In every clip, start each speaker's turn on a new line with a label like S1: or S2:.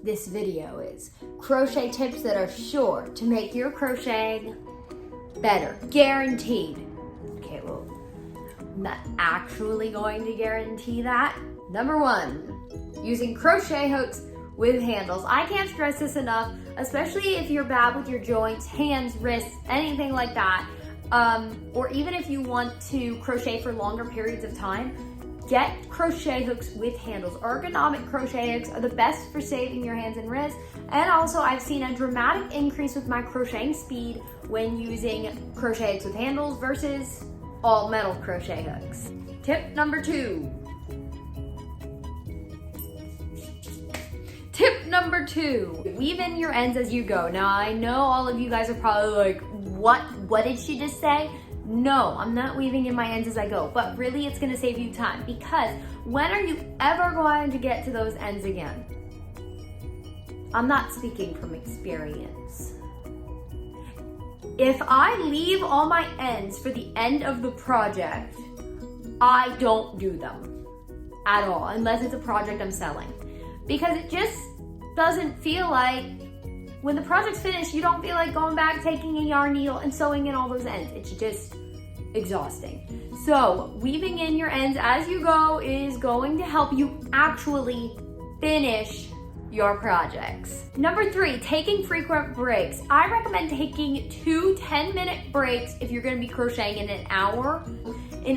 S1: this video is crochet tips that are sure to make your crocheting better, guaranteed. Okay, well, I'm not actually going to guarantee that. Number 1, using crochet hooks with handles. I can't stress this enough, especially if you're bad with your joints, hands, wrists, anything like that. Or even if you want to crochet for longer periods of time, get crochet hooks with handles. Ergonomic crochet hooks are the best for saving your hands and wrists. And also I've seen a dramatic increase with my crocheting speed when using crochet hooks with handles versus all metal crochet hooks. Tip number 2. Tip number 2, weave in your ends as you go. Now I know all of you guys are probably like, what did she just say? No, I'm not weaving in my ends as I go, but really it's gonna save you time, because when are you ever going to get to those ends again? I'm not speaking from experience. If I leave all my ends for the end of the project, I don't do them at all, unless it's a project I'm selling. Because it just doesn't feel like, when the project's finished, you don't feel like going back, taking a yarn needle and sewing in all those ends. It's just exhausting. So weaving in your ends as you go is going to help you actually finish your projects. Number 3, taking frequent breaks. I recommend taking 2 10-minute breaks if you're gonna be crocheting in an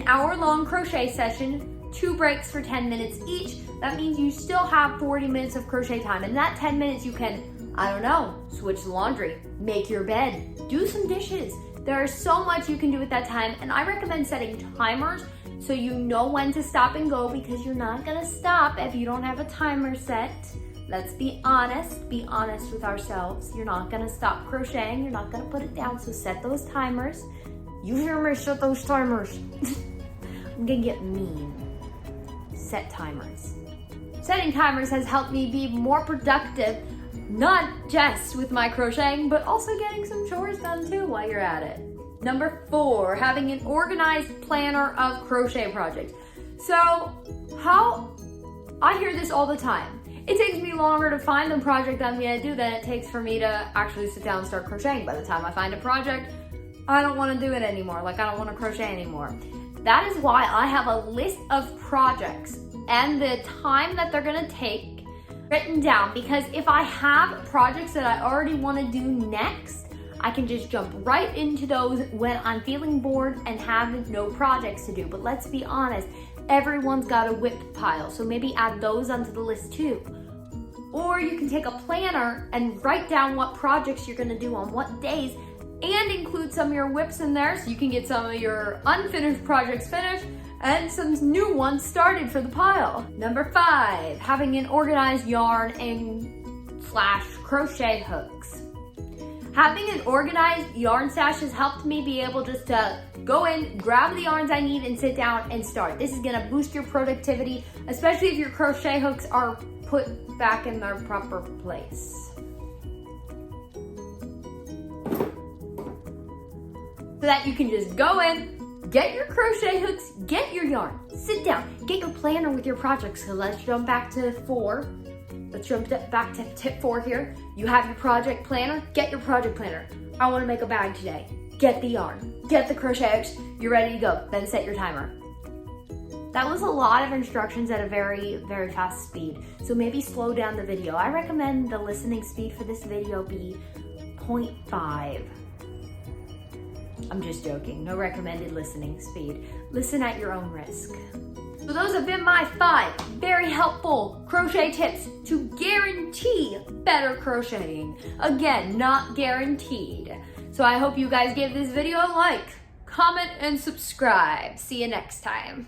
S1: hour-long crochet session, 2 breaks for 10 minutes each. That means you still have 40 minutes of crochet time. And that 10 minutes you can, I don't know, switch the laundry, make your bed, do some dishes. There is so much you can do at that time. And I recommend setting timers so you know when to stop and go, because you're not gonna stop if you don't have a timer set. Let's be honest with ourselves. You're not gonna stop crocheting, you're not gonna put it down, so set those timers. You hear me, set those timers. I'm gonna get mean. Set timers. Setting timers has helped me be more productive, not just with my crocheting, but also getting some chores done too while you're at it. Number 4, having an organized planner of crochet projects. So, I hear this all the time. It takes me longer to find the project I'm gonna do than it takes for me to actually sit down and start crocheting. By the time I find a project, I don't wanna do it anymore. Like, I don't wanna crochet anymore. That is why I have a list of projects and the time that they're gonna take written down, because if I have projects that I already wanna do next, I can just jump right into those when I'm feeling bored and have no projects to do. But let's be honest, everyone's got a WIP pile, so maybe add those onto the list too. Or you can take a planner and write down what projects you're gonna do on what days, and include some of your WIPs in there so you can get some of your unfinished projects finished and some new ones started for the pile. Number 5, having an organized yarn and / crochet hooks. Having an organized yarn stash has helped me be able just to go in, grab the yarns I need, and sit down and start. This is gonna boost your productivity, especially if your crochet hooks are put back in their proper place. So that you can just go in, get your crochet hooks, get your yarn, sit down, get your planner with your projects. So let's jump back to 4. Let's jump back to tip 4 here. You have your project planner, get your project planner. I wanna make a bag today. Get the yarn, get the crochet hooks, you're ready to go. Then set your timer. That was a lot of instructions at a very, very fast speed. So maybe slow down the video. I recommend the listening speed for this video be 0.5. I'm just joking, no recommended listening speed. Listen at your own risk. So those have been my 5 very helpful crochet tips to guarantee better crocheting. Again, not guaranteed. So I hope you guys give this video a like, comment, and subscribe. See you next time.